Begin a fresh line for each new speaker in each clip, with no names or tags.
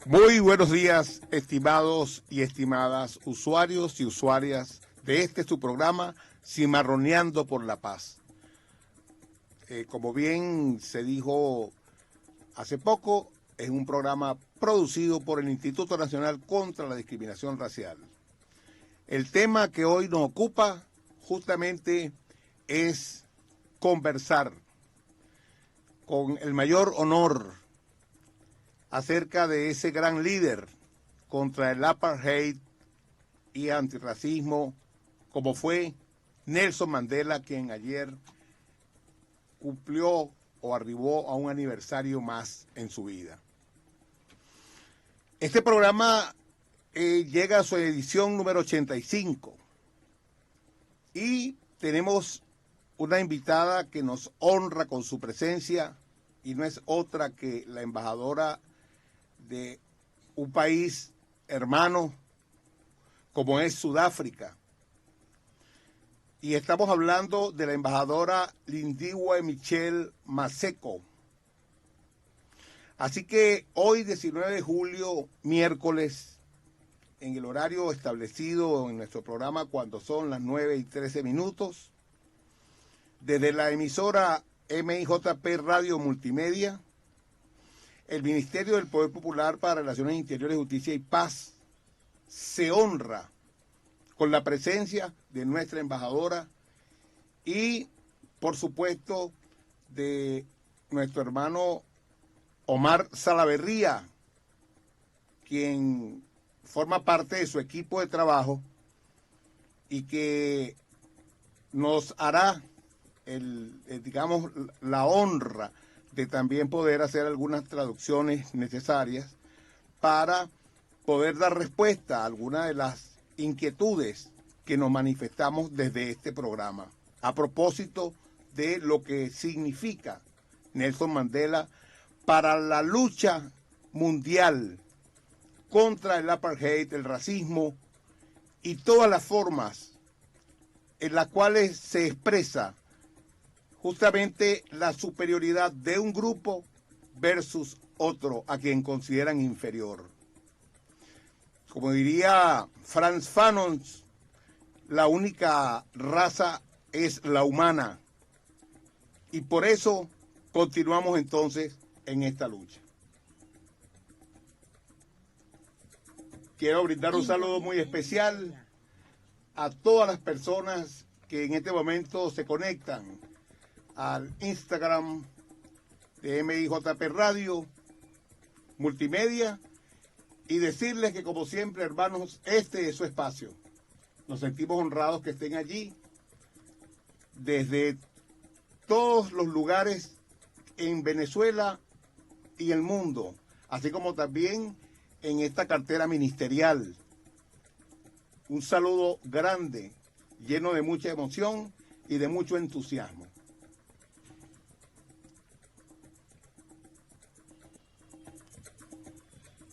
Muy buenos días, estimados y estimadas usuarios y usuarias de su programa Cimarroneando por la Paz. Como bien se dijo hace poco, es un programa producido por el Instituto Nacional contra la Discriminación Racial. El tema que hoy nos ocupa justamente es conversar con el mayor honor acerca de ese gran líder contra el apartheid y antirracismo, como fue Nelson Mandela, quien ayer cumplió o arribó a un aniversario más en su vida. Este programa llega a su edición número 85 y tenemos una invitada que nos honra con su presencia y no es otra que la embajadora de un país hermano como es Sudáfrica. Y estamos hablando de la embajadora Lindiwe Michelle Maseko. Así que hoy, 19 de julio, miércoles, en el horario establecido en nuestro programa cuando son las 9:13, desde la emisora MIJP Radio Multimedia, el Ministerio del Poder Popular para Relaciones Interiores, Justicia y Paz se honra con la presencia de nuestra embajadora y, por supuesto, de nuestro hermano Omar Salaverría, quien forma parte de su equipo de trabajo y que nos hará digamos, la honra de también poder hacer algunas traducciones necesarias para poder dar respuesta a algunas de las inquietudes que nos manifestamos desde este programa, a propósito de lo que significa Nelson Mandela para la lucha mundial contra el apartheid, el racismo y todas las formas en las cuales se expresa justamente la superioridad de un grupo versus otro a quien consideran inferior. Como diría Frantz Fanon, la única raza es la humana. Y por eso continuamos entonces en esta lucha. Quiero brindar un saludo muy especial a todas las personas que en este momento se conectan al Instagram de MIJP Radio Multimedia y decirles que, como siempre, hermanos, este es su espacio. Nos sentimos honrados que estén allí desde todos los lugares en Venezuela y el mundo, así como también en esta cartera ministerial. Un saludo grande, lleno de mucha emoción y de mucho entusiasmo.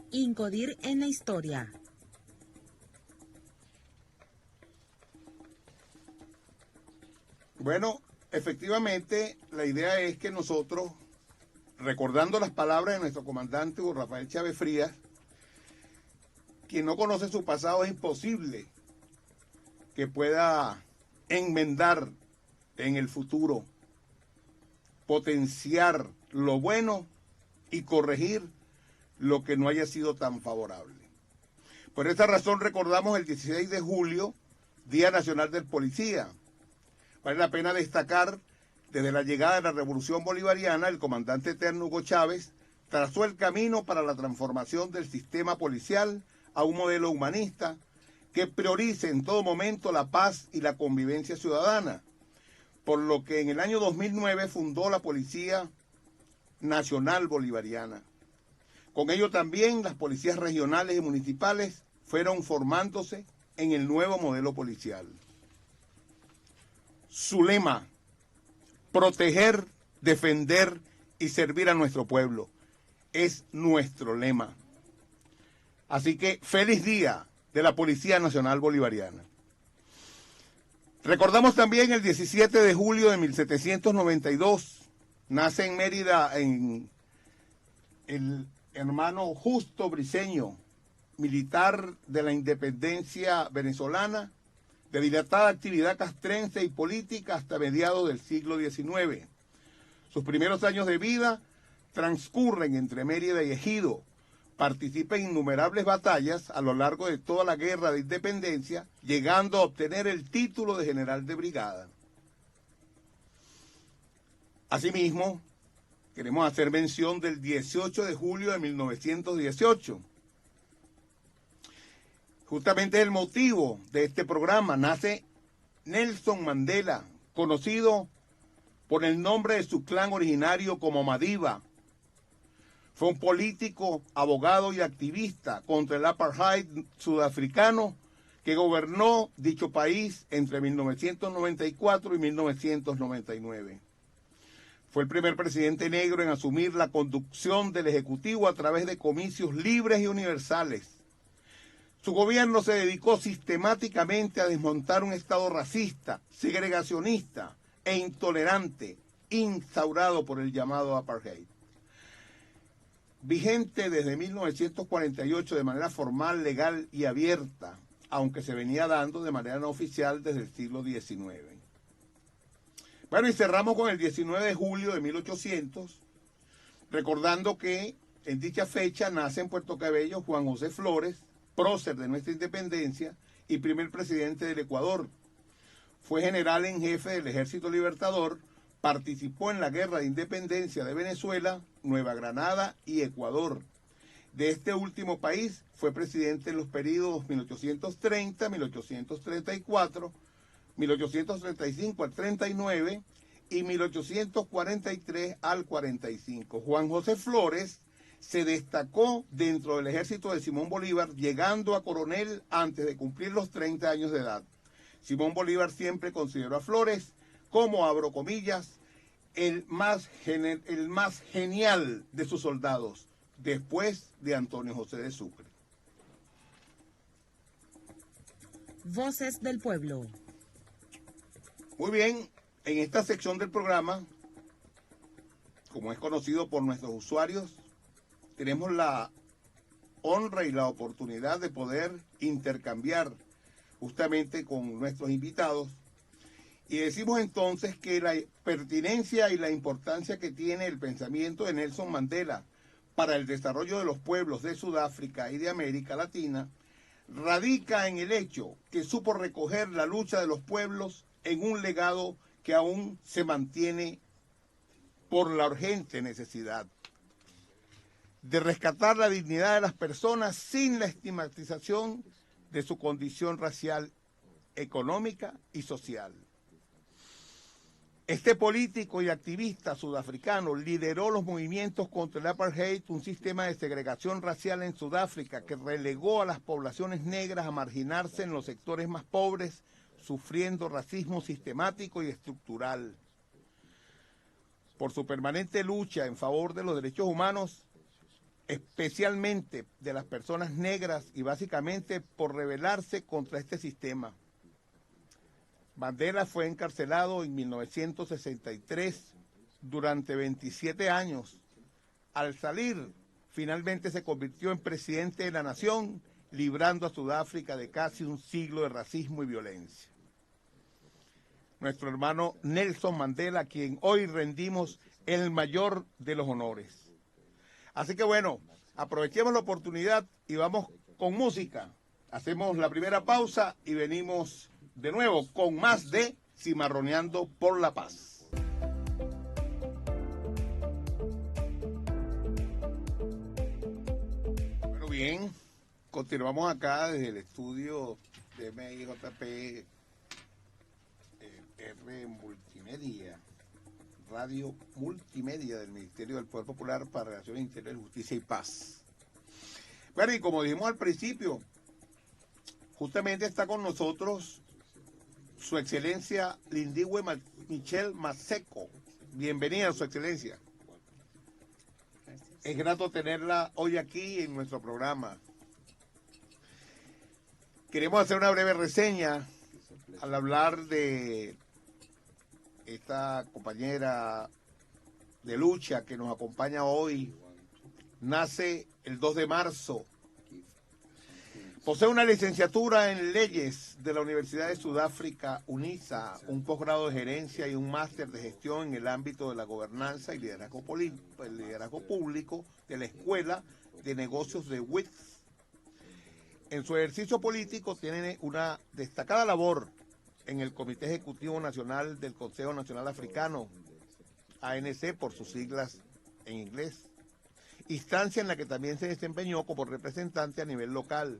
Incodir en la historia.
Bueno, efectivamente, la idea es que nosotros, recordando las palabras de nuestro comandante Hugo Rafael Chávez Frías, quien no conoce su pasado es imposible que pueda enmendar en el futuro, potenciar lo bueno y corregir lo que no haya sido tan favorable. Por esta razón recordamos el 16 de julio, Día Nacional del Policía. Vale la pena destacar, desde la llegada de la Revolución Bolivariana, el comandante eterno Hugo Chávez trazó el camino para la transformación del sistema policial a un modelo humanista que priorice en todo momento la paz y la convivencia ciudadana, por lo que en el año 2009 fundó la Policía Nacional Bolivariana. Con ello también las policías regionales y municipales fueron formándose en el nuevo modelo policial. Su lema: proteger, defender y servir a nuestro pueblo, es nuestro lema. Así que feliz día de la Policía Nacional Bolivariana. Recordamos también el 17 de julio de 1792, nace en Mérida, en hermano Justo Briceño, militar de la independencia venezolana, de dilatada actividad castrense y política hasta mediados del siglo XIX. Sus primeros años de vida transcurren entre Mérida y Ejido. Participa en innumerables batallas a lo largo de toda la guerra de independencia, llegando a obtener el título de general de brigada. Asimismo, queremos hacer mención del 18 de julio de 1918. Justamente el motivo de este programa. Nace Nelson Mandela, conocido por el nombre de su clan originario como Madiba. Fue un político, abogado y activista contra el apartheid sudafricano que gobernó dicho país entre 1994 y 1999. Fue el primer presidente negro en asumir la conducción del Ejecutivo a través de comicios libres y universales. Su gobierno se dedicó sistemáticamente a desmontar un Estado racista, segregacionista e intolerante instaurado por el llamado apartheid. Vigente desde 1948 de manera formal, legal y abierta, aunque se venía dando de manera no oficial desde el siglo XIX. Bueno, y cerramos con el 19 de julio de 1800, recordando que en dicha fecha nace en Puerto Cabello Juan José Flores, prócer de nuestra independencia y primer presidente del Ecuador. Fue general en jefe del Ejército Libertador, participó en la Guerra de Independencia de Venezuela, Nueva Granada y Ecuador. De este último país fue presidente en los periodos 1830, 1834, 1835 al 39 y 1843 al 45. Juan José Flores se destacó dentro del ejército de Simón Bolívar, llegando a coronel antes de cumplir los 30 años de edad. Simón Bolívar siempre consideró a Flores como, abro comillas, el más genial de sus soldados, después de Antonio José de Sucre.
Voces del Pueblo.
Muy bien, en esta sección del programa, como es conocido por nuestros usuarios, tenemos la honra y la oportunidad de poder intercambiar justamente con nuestros invitados. Y decimos entonces que la pertinencia y la importancia que tiene el pensamiento de Nelson Mandela para el desarrollo de los pueblos de Sudáfrica y de América Latina radica en el hecho que supo recoger la lucha de los pueblos en un legado que aún se mantiene por la urgente necesidad de rescatar la dignidad de las personas sin la estigmatización de su condición racial, económica y social. Este político y activista sudafricano lideró los movimientos contra el apartheid, un sistema de segregación racial en Sudáfrica que relegó a las poblaciones negras a marginarse en los sectores más pobres, sufriendo racismo sistemático y estructural. Por su permanente lucha en favor de los derechos humanos, especialmente de las personas negras, y básicamente por rebelarse contra este sistema. Mandela fue encarcelado en 1963 durante 27 años. Al salir, finalmente se convirtió en presidente de la nación, librando a Sudáfrica de casi un siglo de racismo y violencia. Nuestro hermano Nelson Mandela, a quien hoy rendimos el mayor de los honores. Así que bueno, aprovechemos la oportunidad y vamos con música. Hacemos la primera pausa y venimos de nuevo con más de Cimarroneando por la Paz. Bueno, bien, continuamos acá desde el estudio de MIJP R Multimedia, radio multimedia del Ministerio del Poder Popular para Relaciones Interiores, Justicia y Paz. Bueno, y como dijimos al principio, justamente está con nosotros Su Excelencia Lindiwe Michelle Maseco. Bienvenida, Su Excelencia. Gracias. Es grato tenerla hoy aquí en nuestro programa. Queremos hacer una breve reseña al hablar de esta compañera de lucha que nos acompaña hoy nace el 2 de marzo. Posee una licenciatura en leyes de la Universidad de Sudáfrica, UNISA, un posgrado de gerencia y un máster de gestión en el ámbito de la gobernanza y liderazgo público de la Escuela de Negocios de Wits. En su ejercicio político tiene una destacada labor en el Comité Ejecutivo Nacional del Consejo Nacional Africano, ANC por sus siglas en inglés, instancia en la que también se desempeñó como representante a nivel local,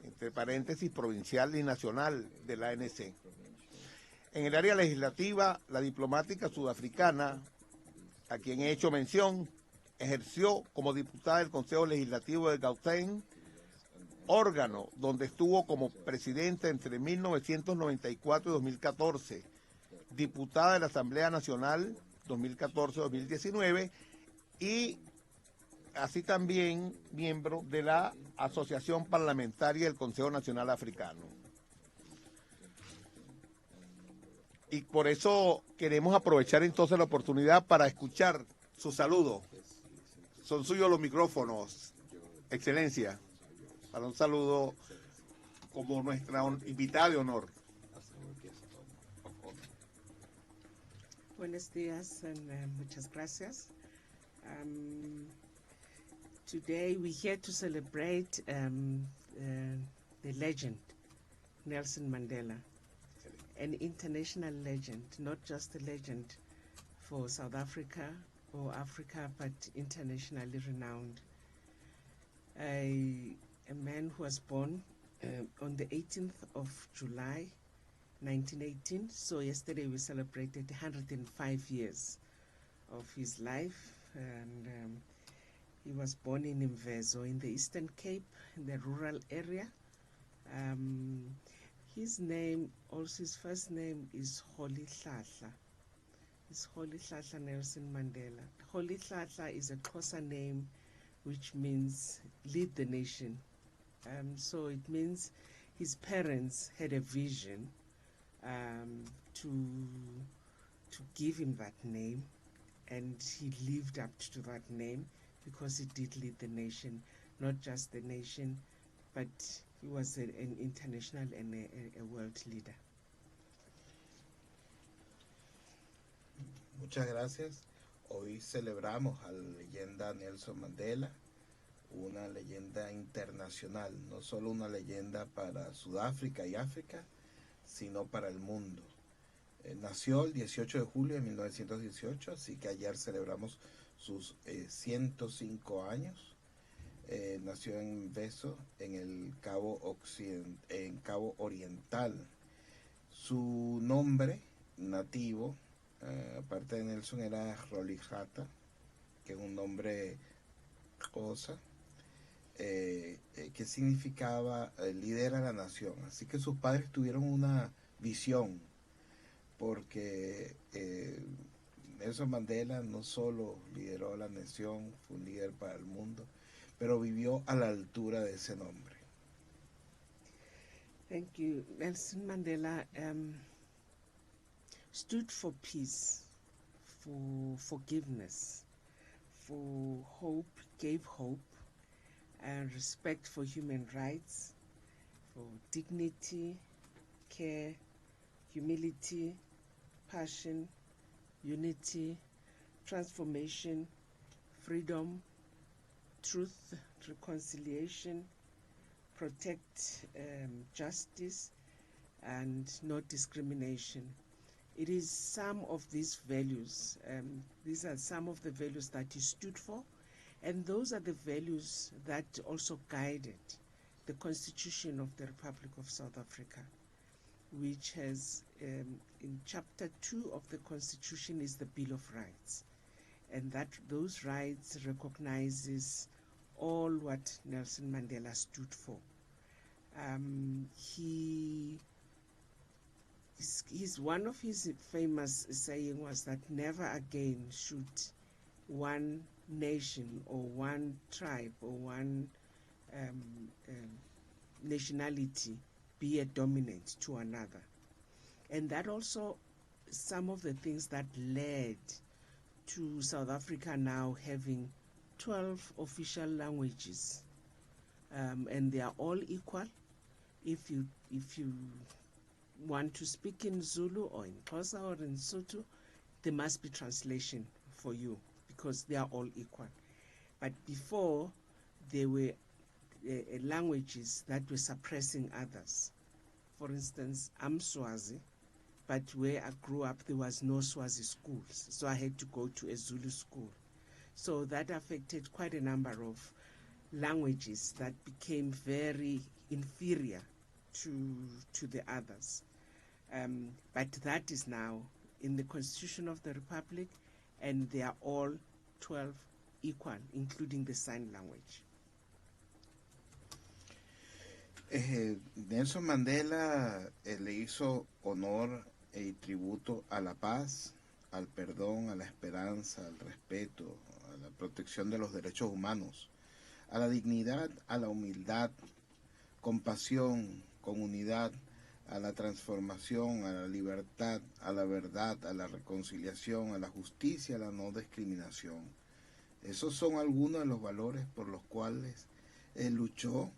entre paréntesis provincial y nacional de la ANC. En el área legislativa, la diplomática sudafricana, a quien he hecho mención, ejerció como diputada del Consejo Legislativo de Gauteng, órgano donde estuvo como presidenta entre 1994 y 2014, diputada de la Asamblea Nacional 2014-2019 y así también miembro de la Asociación Parlamentaria del Consejo Nacional Africano. Y por eso queremos aprovechar entonces la oportunidad para escuchar su saludo. Son suyos los micrófonos, Excelencia, para un saludo como nuestra invitada de honor.
Buenos días and muchas gracias. Today we're here to celebrate the legend, Nelson Mandela, an international legend, not just a legend for South Africa or Africa, but internationally renowned. A man who was born on the 18th of July, 1918. So yesterday we celebrated 105 years of his life, and he was born in Imvezo in the Eastern Cape, in the rural area. His name, also his first name is Holy Hlahla. It's Holy Hlahla Nelson Mandela. Holy Hlahla is a Xhosa name which means lead the nation. So it means his parents had a vision to give him that name, and he lived up to that name because he did lead the nation, not just the nation, but he was an international and a world leader.
Muchas gracias. Hoy celebramos a la leyenda Nelson Mandela, una leyenda internacional, no solo una leyenda para Sudáfrica y África, sino para el mundo. Nació el 18 de julio de 1918, así que ayer celebramos sus 105 años. Nació en Veso, en el Cabo Oriental. Su nombre nativo, aparte de Nelson, era Rolijata, que es un nombre Xhosa, que significaba líder a la nación. Así que sus padres tuvieron una visión, porque Nelson Mandela no solo lideró a la nación, fue un líder para el mundo, pero vivió a la altura de ese nombre.
Thank you. Nelson Mandela stood for peace, for forgiveness, for hope, gave hope and respect for human rights, for dignity, care, humility, passion, unity, transformation, freedom, truth, reconciliation, protect justice, and no discrimination. It is some of these values, these are some of the values that he stood for, and those are the values that also guided the Constitution of the Republic of South Africa, which has, in Chapter 2 of the Constitution is the Bill of Rights, and that those rights recognizes all what Nelson Mandela stood for. One of his famous saying was that never again should one nation or one tribe or one nationality be a dominant to another. And that also some of the things that led to South Africa now having 12 official languages, and they are all equal. If you want to speak in Zulu or in Xhosa or in Sotho, there must be translation for you because they are all equal. But before, there were languages that were suppressing others. For instance, I'm Swazi, but where I grew up, there was no Swazi schools, so I had to go to a Zulu school. So that affected quite a number of languages that became very inferior to the others. But that is now in the Constitution of the Republic, and they are all 12 equal, including the sign language.
Nelson Mandela le hizo honor y tributo a la paz, al perdón, a la esperanza, al respeto, a la protección de los derechos humanos, a la dignidad, a la humildad, compasión, comunidad, a la transformación, a la libertad, a la verdad, a la reconciliación, a la justicia, a la no discriminación. Esos son algunos de los valores por los cuales él luchó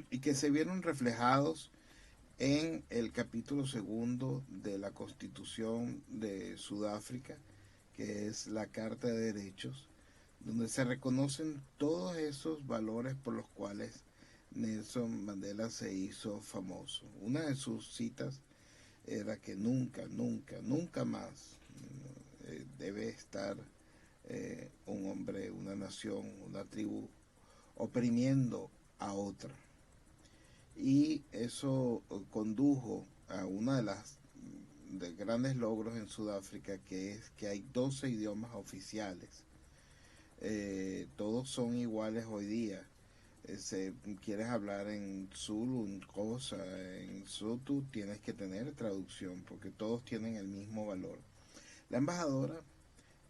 y que se vieron reflejados en el capítulo 2 de la Constitución de Sudáfrica, que es la Carta de Derechos, donde se reconocen todos esos valores por los cuales Nelson Mandela se hizo famoso. Una de sus citas era que nunca, nunca, nunca más debe estar un hombre, una nación, una tribu oprimiendo a otra. Y eso condujo a una de las grandes logros en Sudáfrica, que es que hay 12 idiomas oficiales. Todos son iguales hoy día. Si quieres hablar en Zulu, en Xhosa, en Sotho, tienes que tener traducción porque todos tienen el mismo valor. La embajadora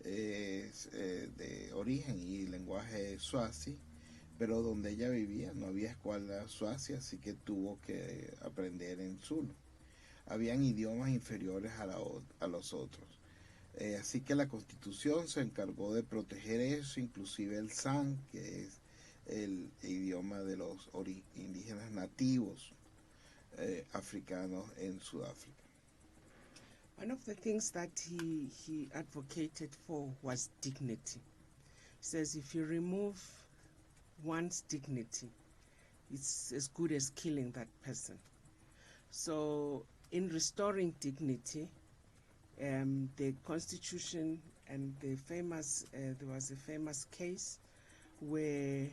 es de origen y lenguaje Swazi, pero donde ella vivía no había escuela Swazi, así que tuvo que aprender en Zulu. Habían idiomas inferiores a los otros. Así que la Constitución se encargó de proteger eso, inclusive el San, que es el idioma de los indígenas nativos africanos en Sudáfrica.
One of the things that he advocated for was dignity. He says if you remove one's dignity, it's as good as killing that person. So in restoring dignity, the Constitution and there was a famous case where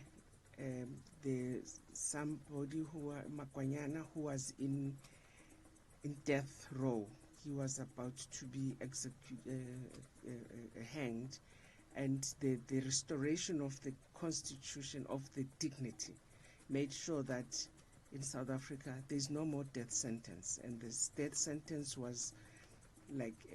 somebody Makwanyana who was in death row. He was about to be hanged, and the restoration of the Constitution of the dignity made sure that in South Africa there's no more death sentence, and this death sentence was like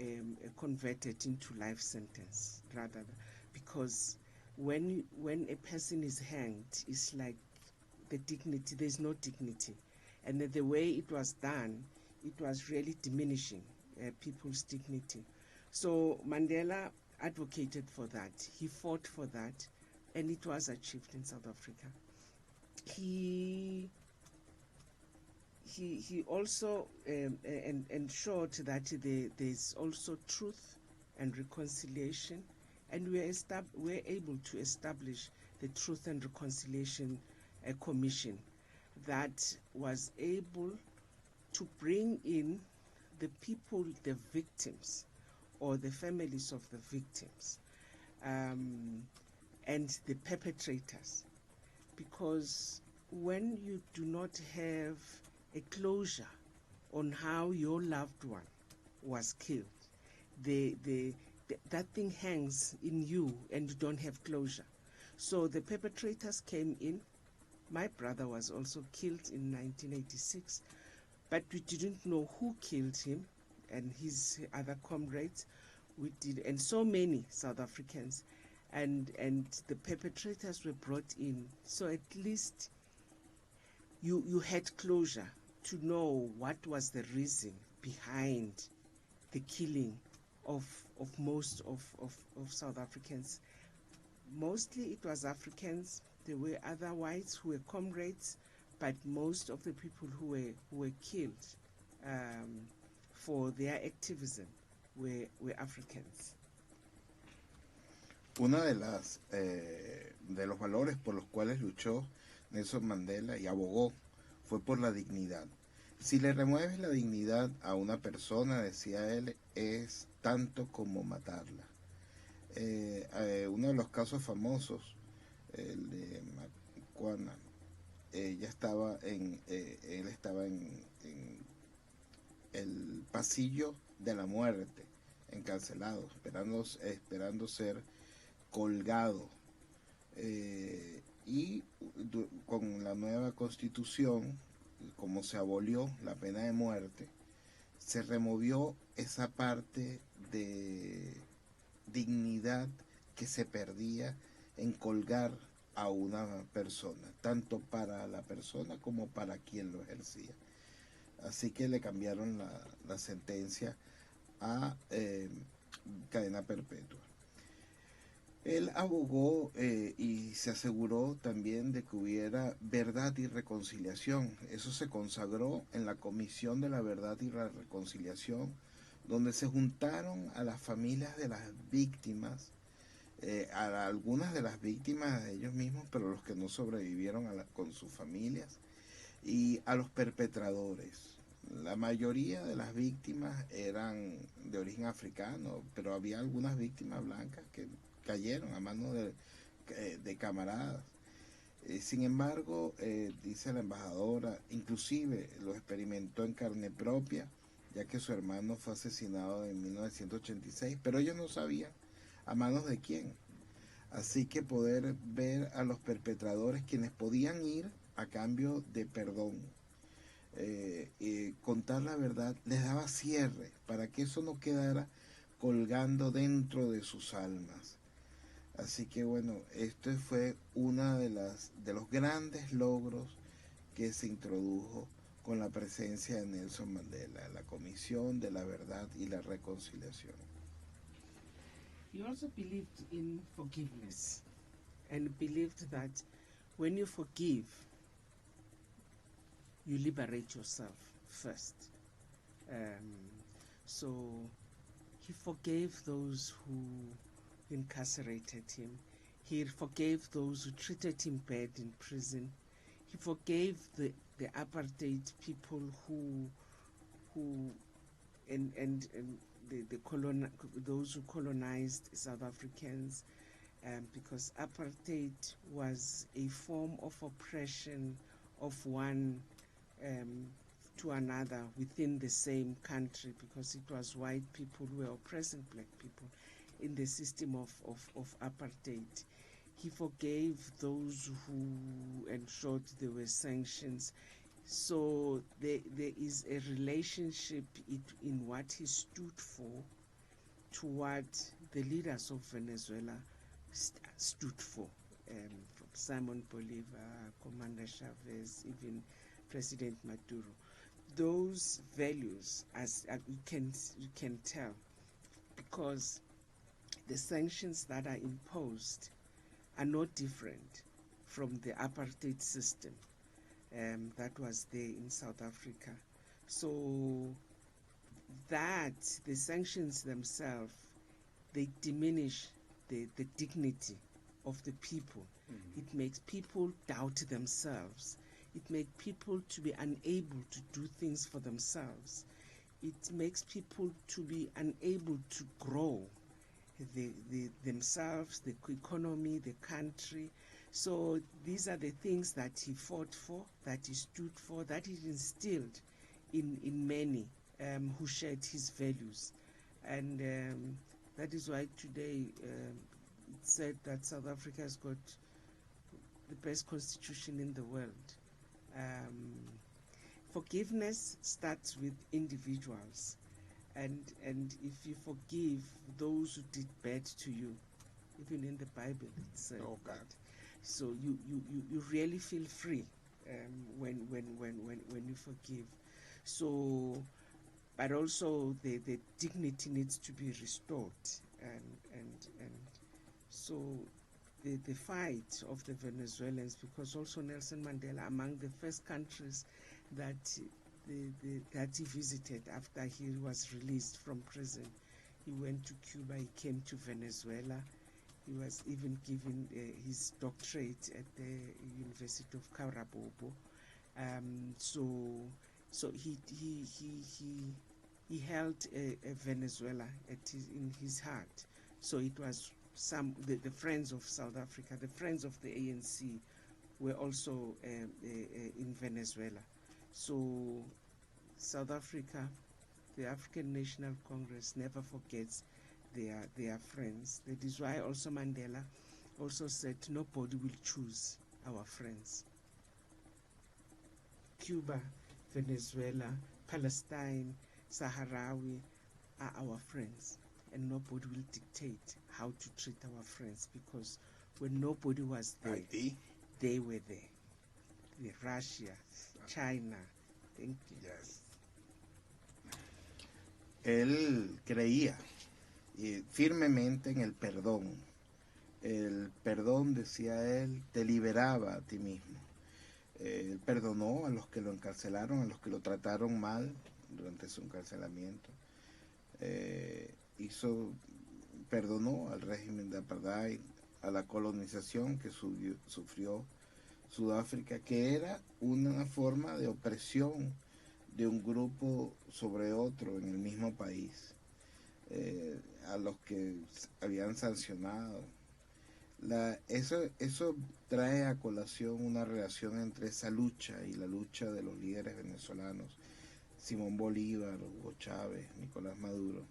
converted into life sentence rather, because when a person is hanged, it's like the dignity, there's no dignity, and the way it was done, it was really diminishing people's dignity. So Mandela advocated for that. He fought for that, and it was achieved in South Africa. He also ensured that there's also truth and reconciliation, and we're able to establish the Truth and Reconciliation Commission that was able to bring in the people, the victims, or the families of the victims, and the perpetrators. Because when you do not have a closure on how your loved one was killed, that thing hangs in you and you don't have closure. So the perpetrators came in. My brother was also killed in 1986, but we didn't know who killed him and his other comrades. We did, and so many South Africans, and the perpetrators were brought in. So at least you had closure to know what was the reason behind the killing of most of South Africans Mostly it was Africans. There were other whites who were comrades, but most of the people who were killed for their activism were Africans.
Una de los valores por los cuales luchó Nelson Mandela y abogó fue por la dignidad. Si le remueves la dignidad a una persona, decía él, es tanto como matarla. Uno de los casos famosos, el de Macuana, él estaba en el pasillo de la muerte, encarcelado, esperando ser colgado. Y con la nueva constitución, como se abolió la pena de muerte, se removió esa parte de dignidad que se perdía en colgar a una persona, tanto para la persona como para quien lo ejercía. Así que le cambiaron la sentencia a cadena perpetua. Él abogó y se aseguró también de que hubiera verdad y reconciliación. Eso se consagró en la Comisión de la Verdad y la Reconciliación, donde se juntaron a las familias de las víctimas, a algunas de las víctimas de ellos mismos, pero los que no sobrevivieron con sus familias, y a los perpetradores. La mayoría de las víctimas eran de origen africano, pero había algunas víctimas blancas que cayeron a manos de camaradas. Sin embargo, dice la embajadora, inclusive lo experimentó en carne propia, ya que su hermano fue asesinado en 1986, pero ellos no sabían a manos de quién. Así que poder ver a los perpetradores, quienes podían ir a cambio de perdón, contar la verdad, les daba cierre para que eso no quedara colgando dentro de sus almas. Así que bueno, esto fue una de los grandes logros que se introdujo con la presencia de Nelson Mandela, la Comisión de la Verdad y la Reconciliación.
He also believed in forgiveness and believed that when you forgive, you liberate yourself first. So he forgave those who incarcerated him. He forgave those who treated him bad in prison. He forgave the apartheid people who those who colonized South Africans, because apartheid was a form of oppression of one to another within the same country, because it was white people who were oppressing black people in the system of apartheid. He forgave those who ensured there were sanctions. So there is a relationship in what he stood for to what the leaders of Venezuela stood for, from Simon Bolivar, Commander Chavez, even President Maduro. Those values, as you can tell, because the sanctions that are imposed are not different from the apartheid system that was there in South Africa. So that the sanctions themselves, they diminish the dignity of the people. Mm-hmm. It makes people doubt themselves. It makes people to be unable to do things for themselves. It makes people to be unable to grow themselves, the economy, the country. So these are the things that he fought for, that he stood for, that he instilled in many who shared his values. And that is why today it's said that South Africa has got the best constitution in the world. Forgiveness starts with individuals. And if you forgive those who did bad to you, even in the Bible it said that. So you really feel free when you forgive. So, but also the dignity needs to be restored, and so the fight of the Venezuelans, because also Nelson Mandela, among the first countries that that he visited after he was released from prison, he went to Cuba, he came to Venezuela. He was even given his doctorate at the University of Carabobo. So he held Venezuela in his heart. So it was the friends of South Africa, the friends of the ANC were also in Venezuela. So South Africa, the African National Congress never forgets their friends. That is why also Mandela also said nobody will choose our friends. Cuba, Venezuela, Palestine, Sahrawi are our friends, and nobody will dictate how to treat our friends, because when nobody was there,
Haití.
they were there. Russia, China. Thank you.
Yes.
Él creía firmemente en el perdón. El perdón, decía él, te liberaba a ti mismo. Él perdonó a los que lo encarcelaron, a los que lo trataron mal durante su encarcelamiento. Perdonó al régimen de apartheid, a la colonización que sufrió Sudáfrica, que era una forma de opresión de un grupo sobre otro en el mismo país, a los que habían sancionado. Eso trae a colación una relación entre esa lucha y la lucha de los líderes venezolanos, Simón Bolívar, Hugo Chávez, Nicolás Maduro,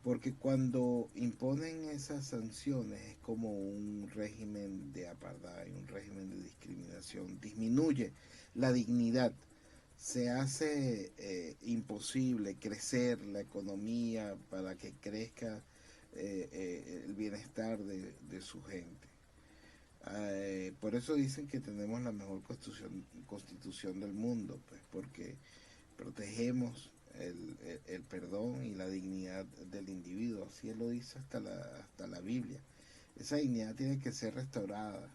porque cuando imponen esas sanciones es como un régimen de apartheid, un régimen de discriminación, disminuye la dignidad, se hace imposible crecer la economía para que crezca el bienestar de su gente. Por eso dicen que tenemos la mejor constitución del mundo, pues, porque protegemos el perdón y la dignidad del individuo. Así él lo dice hasta la Biblia. Esa dignidad tiene que ser restaurada.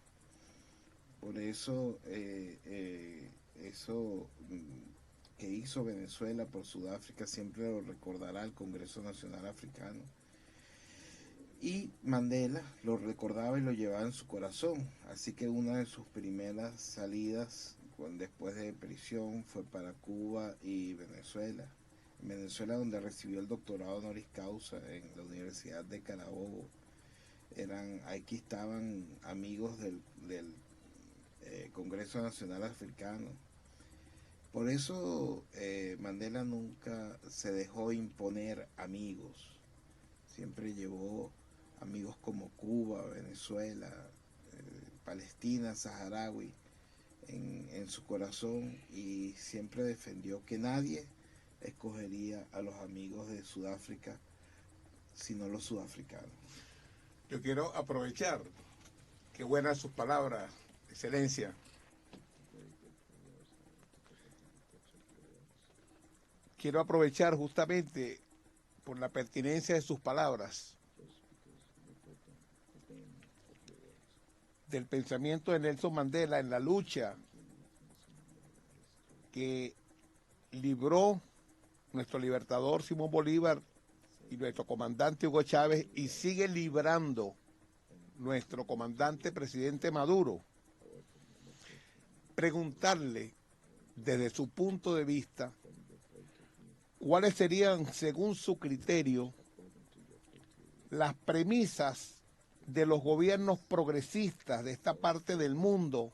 Por eso eso que hizo Venezuela por Sudáfrica siempre lo recordará el Congreso Nacional Africano. Y Mandela lo recordaba y lo llevaba en su corazón. Así que una de sus primeras salidas después de prisión fue para Cuba y Venezuela. En Venezuela, donde recibió el doctorado honoris causa en la Universidad de Carabobo. Aquí estaban amigos del Congreso Nacional Africano. Por eso Mandela nunca se dejó imponer amigos. Siempre llevó amigos como Cuba, Venezuela, Palestina, Saharaui en su corazón, y siempre defendió que nadie escogería a los amigos de Sudáfrica sino los sudafricanos.
Yo quiero aprovechar, qué buenas sus palabras, Excelencia. Quiero aprovechar justamente por la pertinencia de sus palabras, del pensamiento de Nelson Mandela en la lucha que libró nuestro libertador Simón Bolívar y nuestro comandante Hugo Chávez, y sigue librando nuestro comandante presidente Maduro. Preguntarle desde su punto de vista cuáles serían, según su criterio, las premisas de los gobiernos progresistas de esta parte del mundo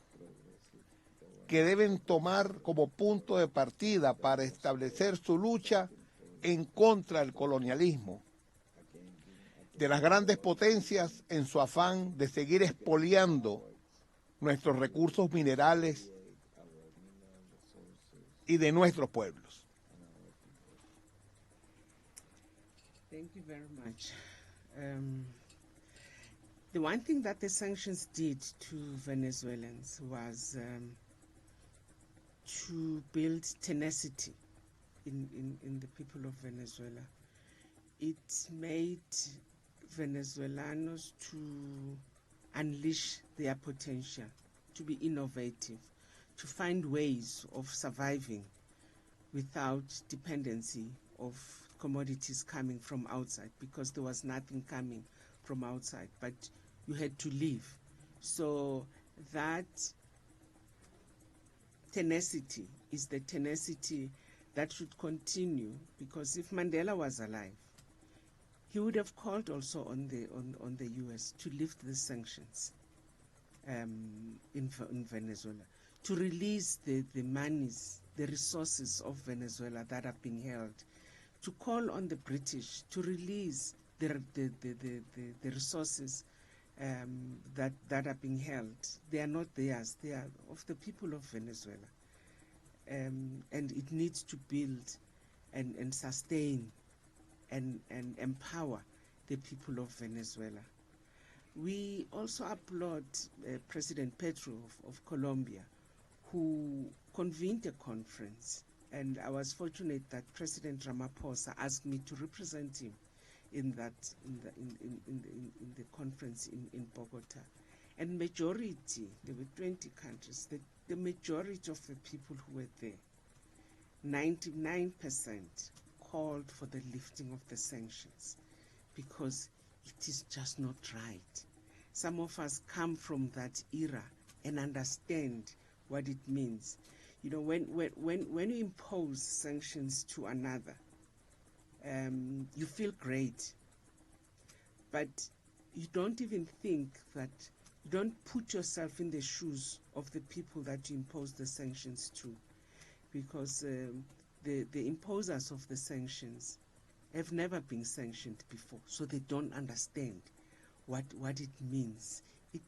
que deben tomar como punto de partida para establecer su lucha en contra del colonialismo, de las grandes potencias en su afán de seguir expoliando nuestros recursos minerales y de nuestros pueblos.
Thank you very much. The one thing that the sanctions did to Venezuelans was to build tenacity in the people of Venezuela. It made Venezuelanos to unleash their potential, to be innovative, to find ways of surviving without dependency of commodities coming from outside, because there was nothing coming from outside, but you had to live. So that tenacity is the tenacity that should continue, because if Mandela was alive, he would have called also on the US to lift the sanctions in Venezuela, to release the monies, the resources of Venezuela that are being held, to call on the British to release the resources that are being held. They are not theirs, they are of the people of Venezuela. And it needs to build and sustain and empower the people of Venezuela. We also applaud President Petro of Colombia, who convened a conference, and I was fortunate that President Ramaphosa asked me to represent him in the conference in Bogota. And majority, there were 20 countries, the majority of the people who were there, 99%, called for the lifting of the sanctions, because it is just not right. Some of us come from that era and understand what it means. You know, when you impose sanctions to another, you feel great, but you don't even think that, you don't put yourself in the shoes of the people that you impose the sanctions to, because the imposers of the sanctions have never been sanctioned before, so they don't understand what it means.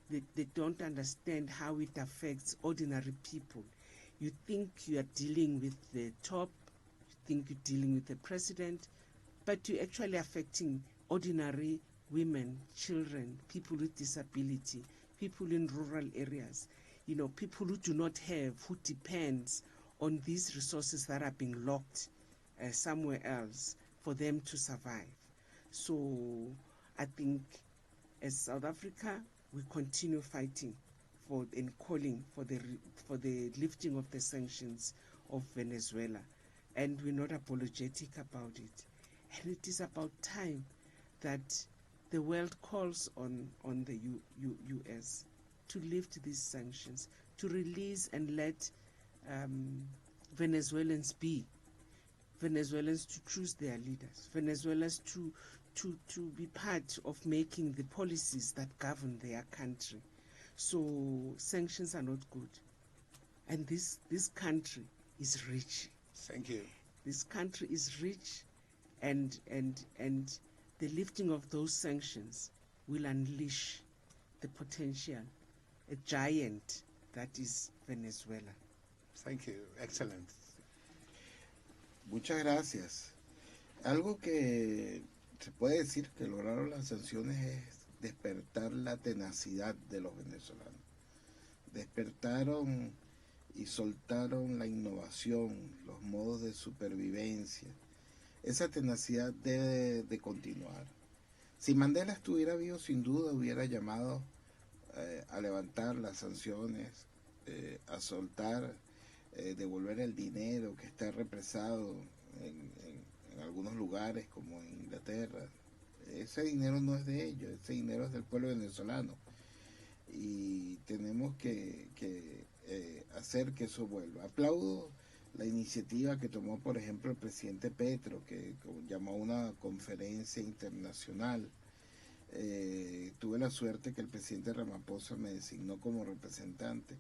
They don't understand how it affects ordinary people. You think you are dealing with the top, you think you're dealing with the president, but you're actually affecting ordinary women, children, people with disability, people in rural areas, you know, people who do not have, who depends on these resources that are being locked somewhere else for them to survive. So I think as South Africa, we continue fighting for and calling for the lifting of the sanctions of Venezuela, and we're not apologetic about it. And it is about time that the world calls on the US to lift these sanctions, to release and let Venezuelans be, Venezuelans to choose their leaders, Venezuelans to be part of making the policies that govern their country. So sanctions are not good. And this country is rich.
Thank you.
This country is rich, and the lifting of those sanctions will unleash the potential, a giant that is Venezuela.
Thank you. Excellent.
Muchas gracias. Algo que se puede decir que lograron las sanciones es despertar la tenacidad de los venezolanos. Despertaron y soltaron la innovación, los modos de supervivencia. Esa tenacidad debe de continuar. Si Mandela estuviera vivo, sin duda hubiera llamado a levantar las sanciones, a soltar, devolver el dinero que está represado en algunos lugares como en Inglaterra. Ese dinero no es de ellos, ese dinero es del pueblo venezolano, y tenemos que hacer que eso vuelva. Aplaudo la iniciativa que tomó, por ejemplo, el presidente Petro, que llamó a una conferencia internacional. Tuve la suerte que el presidente Ramaphosa me designó como representante.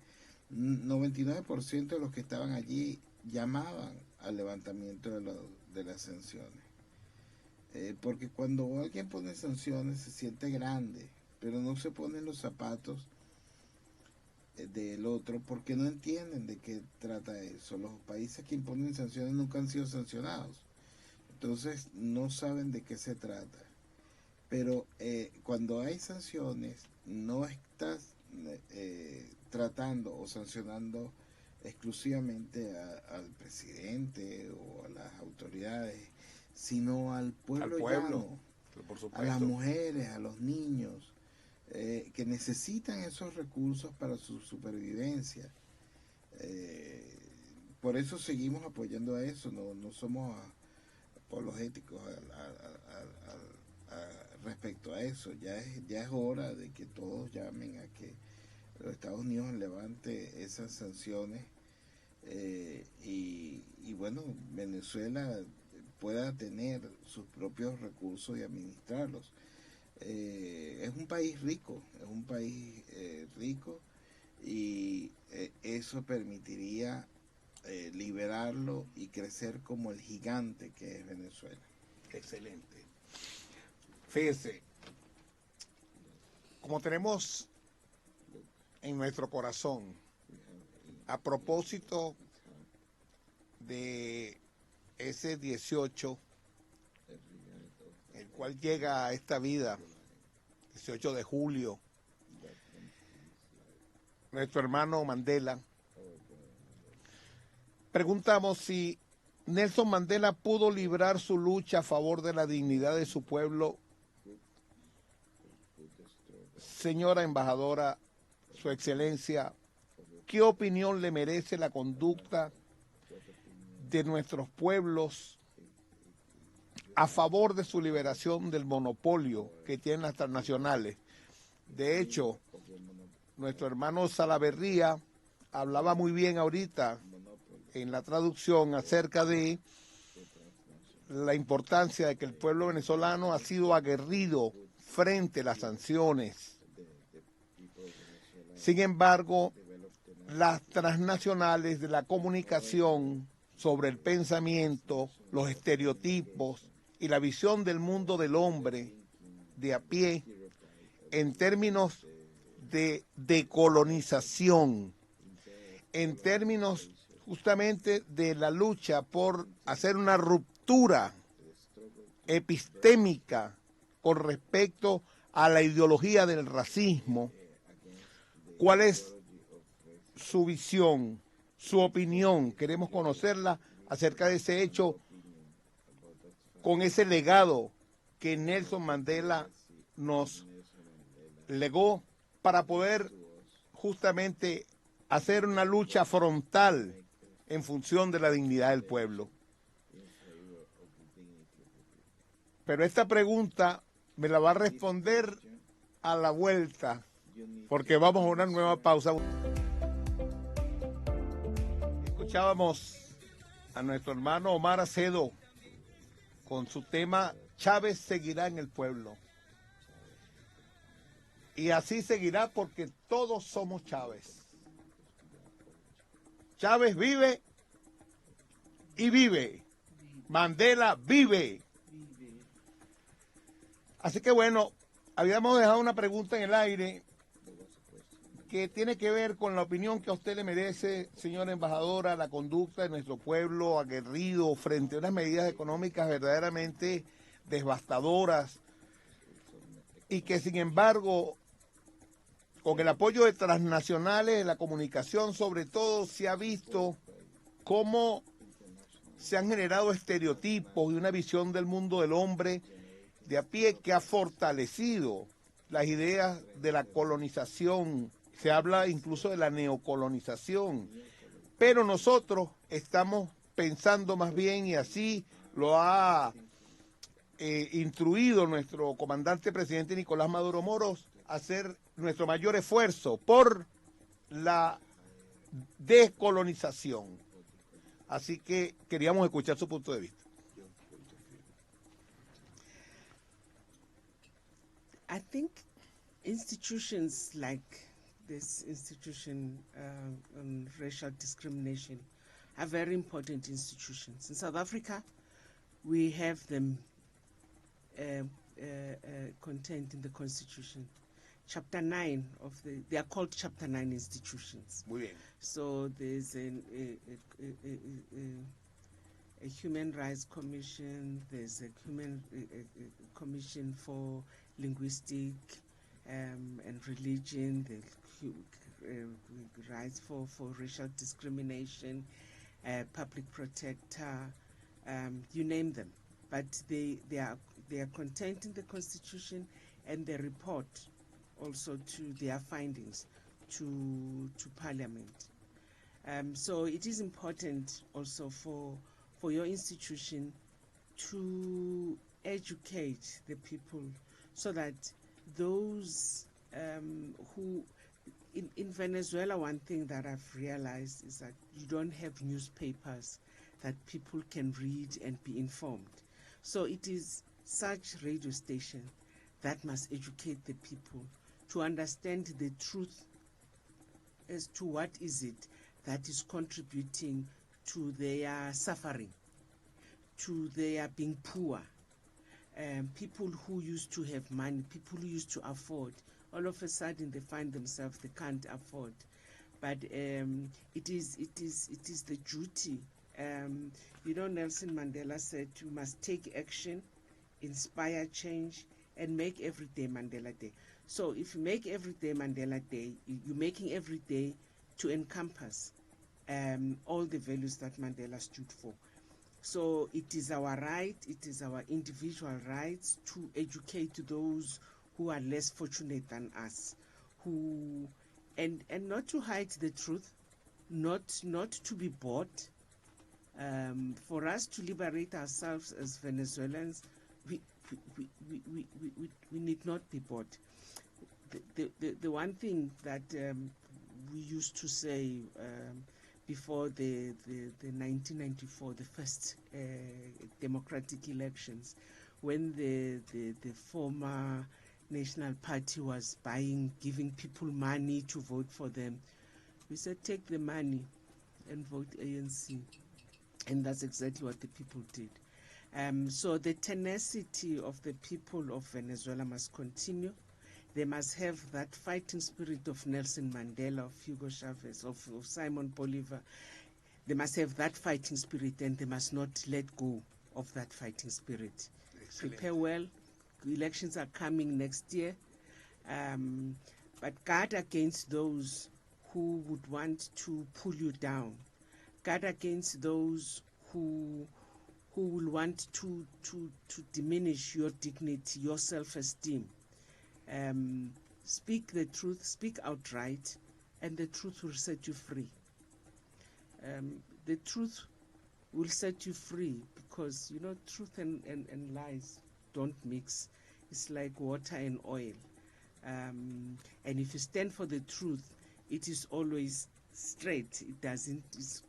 99% de los que estaban allí llamaban al levantamiento de las sanciones. Porque cuando alguien pone sanciones se siente grande, pero no se ponen los zapatos del otro, porque no entienden de qué trata eso. Los países que imponen sanciones nunca han sido sancionados, entonces no saben de qué se trata. Pero cuando hay sanciones, no estás tratando o sancionando exclusivamente al presidente o a las autoridades, sino al pueblo,
Al pueblo,
llano,
por supuesto.
a las mujeres, a los niños. que necesitan esos recursos para su supervivencia. Por eso seguimos apoyando a eso, no somos apologéticos respecto a eso. Ya es hora de que todos llamen a que los Estados Unidos levante esas sanciones y bueno, Venezuela pueda tener sus propios recursos y administrarlos. Es un país rico, y eso permitiría liberarlo y crecer como el gigante que es Venezuela.
Excelente. Fíjese, como tenemos en nuestro corazón, a propósito de ese 18, el cual llega a esta vida, 18 de julio, nuestro hermano Mandela, preguntamos si Nelson Mandela pudo librar su lucha a favor de la dignidad de su pueblo. Señora embajadora, su excelencia, ¿qué opinión le merece la conducta de nuestros pueblos a favor de su liberación del monopolio que tienen las transnacionales? De hecho, nuestro hermano Salaverría hablaba muy bien ahorita en la traducción acerca de la importancia de que el pueblo venezolano ha sido aguerrido frente a las sanciones. Sin embargo, las transnacionales de la comunicación sobre el pensamiento, los estereotipos y la visión del mundo del hombre de a pie en términos de decolonización, en términos justamente de la lucha por hacer una ruptura epistémica con respecto a la ideología del racismo. ¿Cuál es su visión, su opinión? Queremos conocerla acerca de ese hecho, con ese legado que Nelson Mandela nos legó para poder justamente hacer una lucha frontal en función de la dignidad del pueblo. Pero esta pregunta me la va a responder a la vuelta, porque vamos a una nueva pausa. Escuchábamos a nuestro hermano Omar Acedo con su tema Chávez seguirá en el pueblo. Y así seguirá porque todos somos Chávez. Chávez vive y vive. Mandela vive. Así que bueno, habíamos dejado una pregunta en el aire que tiene que ver con la opinión que a usted le merece, señora embajadora, la conducta de nuestro pueblo aguerrido frente a unas medidas económicas verdaderamente devastadoras y que sin embargo, con el apoyo de transnacionales, de la comunicación sobre todo, se ha visto cómo se han generado estereotipos y una visión del mundo del hombre de a pie que ha fortalecido las ideas de la colonización. Se habla incluso de la neocolonización, pero nosotros estamos pensando más bien, y así lo ha instruido nuestro comandante presidente Nicolás Maduro Moros, a hacer nuestro mayor esfuerzo por la descolonización. Así que queríamos escuchar su punto de vista.
I think institutions like this institution on racial discrimination are very important institutions. In South Africa, we have them contained in the Constitution. Chapter 9 of they are called Chapter 9 institutions.
Muy bien.
So there's a Human Rights Commission, there's a Commission for Linguistic and Religion, the rights for racial discrimination, public protector, you name them. But they are contained in the Constitution, and they report also to their findings to Parliament. So it is important also for your institution to educate the people so that those who in Venezuela, one thing that I've realized is that you don't have newspapers that people can read and be informed. So it is such radio station that must educate the people to understand the truth as to what is it that is contributing to their suffering, to their being poor. People who used to have money, people who used to afford, all of a sudden they find themselves they can't afford. But it is the duty. Nelson Mandela said you must take action, inspire change, and make every day Mandela Day. So if you make every day Mandela Day, you're making every day to encompass all the values that Mandela stood for. So it is our right, it is our individual rights to educate those who are less fortunate than us, and not to hide the truth, not to be bought. For us to liberate ourselves as Venezuelans, we need not be bought. The one thing that we used to say before the 1994, the first democratic elections, when the former National Party was giving people money to vote for them, we said take the money and vote ANC. And that's exactly what the people did. So the tenacity of the people of Venezuela must continue. They must have that fighting spirit of Nelson Mandela, of Hugo Chavez, of Simon Bolivar. They must have that fighting spirit, and they must not let go of that fighting spirit. Excellent. Prepare well. Elections are coming next year. But guard against those who would want to pull you down. Guard against those who will want to diminish your dignity, your self-esteem. Speak the truth, speak outright, and the truth will set you free. The truth will set you free because, truth and lies don't mix. It's like water and oil. And if you stand for the truth, it is always straight. It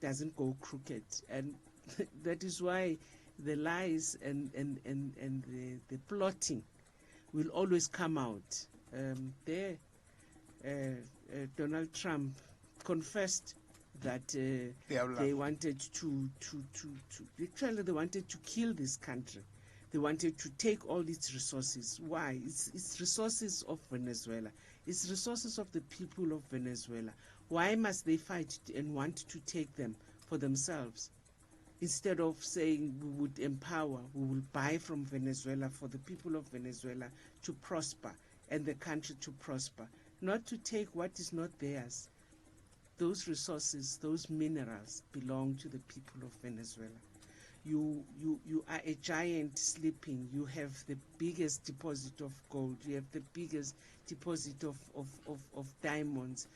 doesn't go crooked. And that is why the lies and the plotting will always come out. Donald Trump confessed that they wanted they wanted to kill this country. They wanted to take all its resources. Why? It's resources of Venezuela. It's resources of the people of Venezuela. Why must they fight and want to take them for themselves? Instead of saying we would empower, we will buy from Venezuela for the people of Venezuela to prosper and the country to prosper, not to take what is not theirs. Those resources, those minerals belong to the people of Venezuela. You are a giant sleeping. You have the biggest deposit of gold. You have the biggest deposit of diamonds,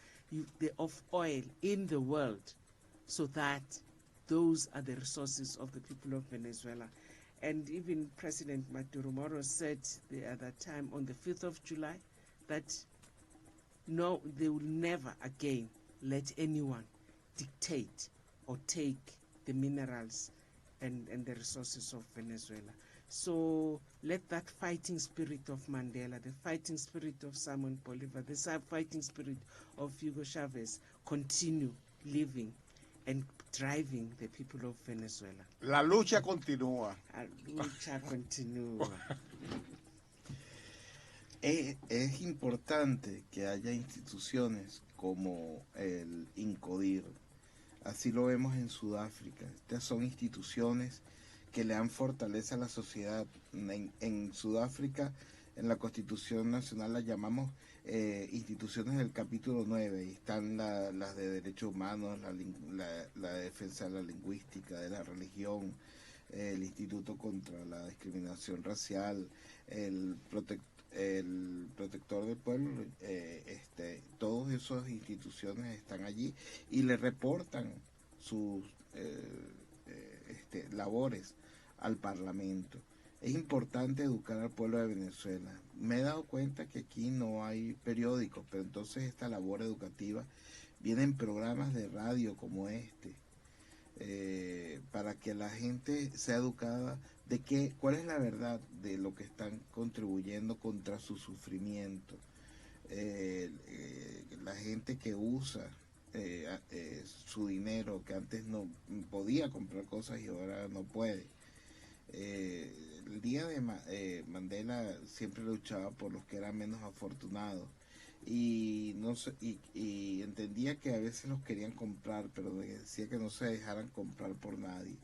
of oil in the world, so that those are the resources of the people of Venezuela. And even President Maduro Moros said the other time on the 5th of July that no, they will never again let anyone dictate or take the minerals and the resources of Venezuela. So let that fighting spirit of Mandela, the fighting spirit of Simon Bolivar, the fighting spirit of Hugo Chavez continue living and driving the people of Venezuela.
La lucha continúa.
La lucha continúa.
Es importante que haya instituciones como el INCODIR. Así lo vemos en Sudáfrica. Estas son instituciones que le dan fortaleza a la sociedad. En Sudáfrica, en la Constitución Nacional las llamamos instituciones del capítulo 9. Y están las de derechos humanos, la defensa de la lingüística, de la religión, el Instituto contra la Discriminación Racial, el protector del pueblo, todas esas instituciones están allí y le reportan sus labores al Parlamento. Es importante educar al pueblo de Venezuela. Me he dado cuenta que aquí no hay periódicos, pero entonces esta labor educativa viene en programas de radio como para que la gente sea educada de cuál es la verdad de lo que están contribuyendo contra su sufrimiento. La gente que usa su dinero, que antes no podía comprar cosas y ahora no puede. El día de Mandela siempre luchaba por los que eran menos afortunados y no sé, y entendía que a veces los querían comprar, pero decía que no se dejaran comprar por nadie.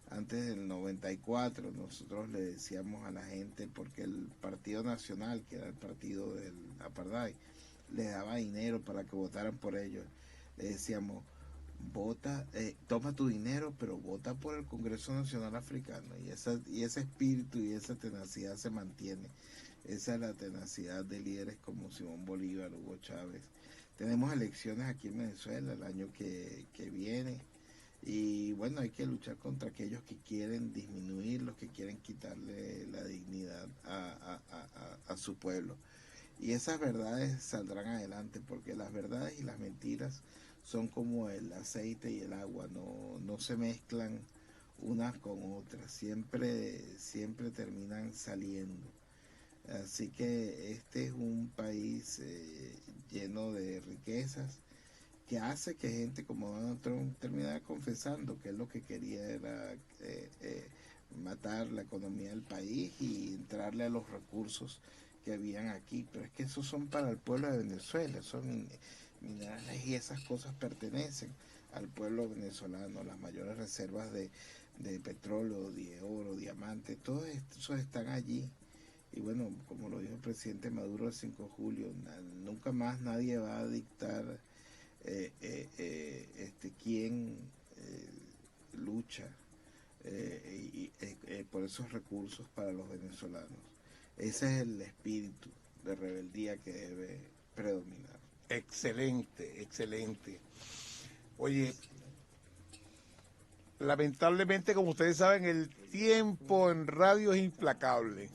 Antes del 94 nosotros le decíamos a la gente, porque el Partido Nacional, que era el partido del apartheid, les daba dinero para que votaran por ellos. Le decíamos, vota, toma tu dinero, pero vota por el Congreso Nacional Africano. Y ese espíritu y esa tenacidad se mantiene. Esa es la tenacidad de líderes como Simón Bolívar, Hugo Chávez. Tenemos elecciones aquí en Venezuela el año que viene. Y bueno, hay que luchar contra aquellos que quieren disminuir, los que quieren quitarle la dignidad a su pueblo. Y esas verdades saldrán adelante, porque las verdades y las mentiras son como el aceite y el agua, no se mezclan unas con otras, siempre terminan saliendo. Así que este es un país lleno de riquezas, que hace que gente como Donald Trump termine confesando que él lo que quería era matar la economía del país y entrarle a los recursos que habían aquí. Pero es que esos son para el pueblo de Venezuela, son minerales y esas cosas pertenecen al pueblo venezolano. Las mayores reservas de petróleo, de oro, diamantes, todos esos están allí. Y bueno, como lo dijo el presidente Maduro el 5 de julio, nunca más nadie va a dictar quién lucha por esos recursos para los venezolanos. Ese es el espíritu de rebeldía que debe predominar.
Excelente, excelente. Oye, lamentablemente, como ustedes saben, el tiempo en radio es implacable,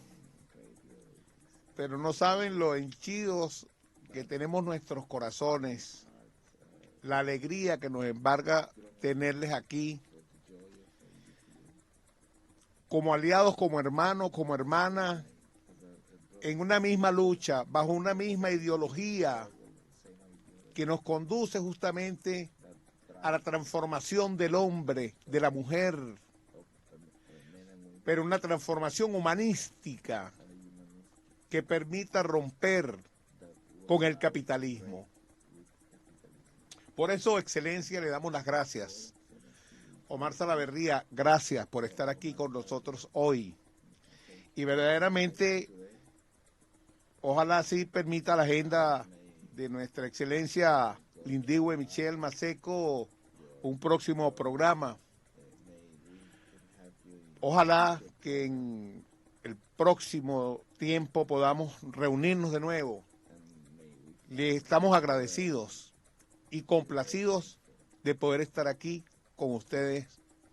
pero no saben lo henchidos que tenemos nuestros corazones, la alegría que nos embarga tenerles aquí como aliados, como hermanos, como hermanas, en una misma lucha, bajo una misma ideología que nos conduce justamente a la transformación del hombre, de la mujer, pero una transformación humanística que permita romper con el capitalismo. Por eso, Excelencia, le damos las gracias. Omar Salaverría, gracias por estar aquí con nosotros hoy. Y verdaderamente, ojalá sí permita la agenda de nuestra Excelencia Lindigüe Michelle Maceco un próximo programa. Ojalá que en el próximo tiempo podamos reunirnos de nuevo. Le estamos agradecidos y complacidos de poder estar aquí con ustedes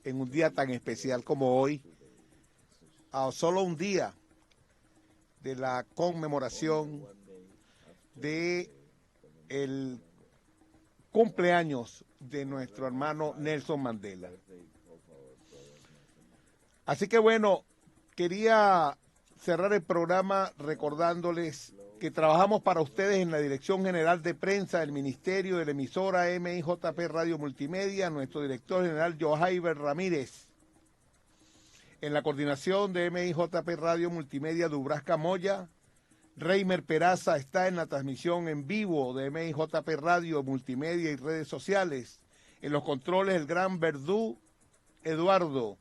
en un día tan especial como hoy, a solo un día de la conmemoración de el cumpleaños de nuestro hermano Nelson Mandela. Así que bueno, quería cerrar el programa recordándoles que trabajamos para ustedes en la Dirección General de Prensa del Ministerio de la emisora MIJP Radio Multimedia, nuestro director general Johaiber Ramírez. En la coordinación de MIJP Radio Multimedia Dubrasca Moya, Reimer Peraza está en la transmisión en vivo de MIJP Radio Multimedia y redes sociales. En los controles el gran Verdú Eduardo.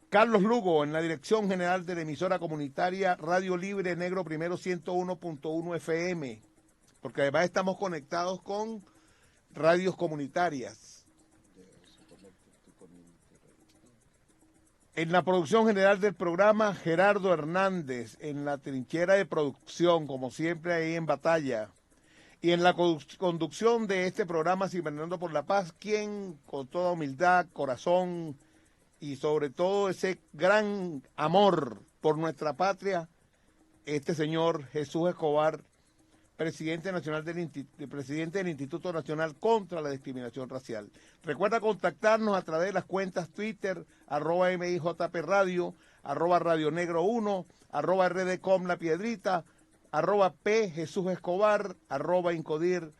Carlos Lugo en la dirección general de la emisora comunitaria Radio Libre Negro Primero 101.1 FM, porque además estamos conectados con radios comunitarias. En la producción general del programa, Gerardo Hernández. En la trinchera de producción, como siempre ahí en batalla. Y en la conducción de este programa, Cibernando por la Paz, quien con toda humildad, corazón y sobre todo ese gran amor por nuestra patria, este señor Jesús Escobar, presidente nacional presidente del Instituto Nacional contra la Discriminación Racial. Recuerda contactarnos a través de las cuentas Twitter, @MIJP Radio, @Radio Negro 1, @RDCom La Piedrita, @P Jesús Escobar, @Incodir,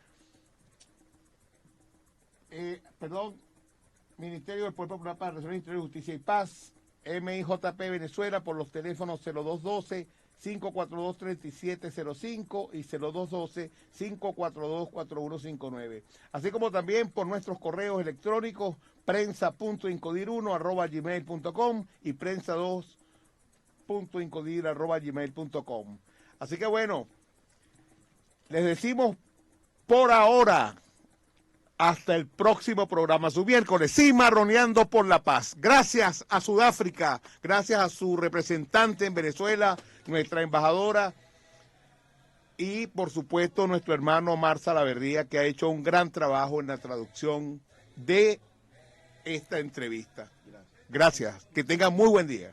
Ministerio del Pueblo Popular para la Nación, Interior, Justicia y Paz, MIJP Venezuela, por los teléfonos 0212-542-3705 y 0212-542-4159. Así como también por nuestros correos electrónicos prensa.incodir1@gmail.com y prensa2.incodir@gmail.com. Así que bueno, les decimos por ahora hasta el próximo programa, su miércoles, Cimarroneando por la Paz. Gracias a Sudáfrica, gracias a su representante en Venezuela, nuestra embajadora, y por supuesto nuestro hermano Omar Salaverría, que ha hecho un gran trabajo en la traducción de esta entrevista. Gracias, que tengan muy buen día.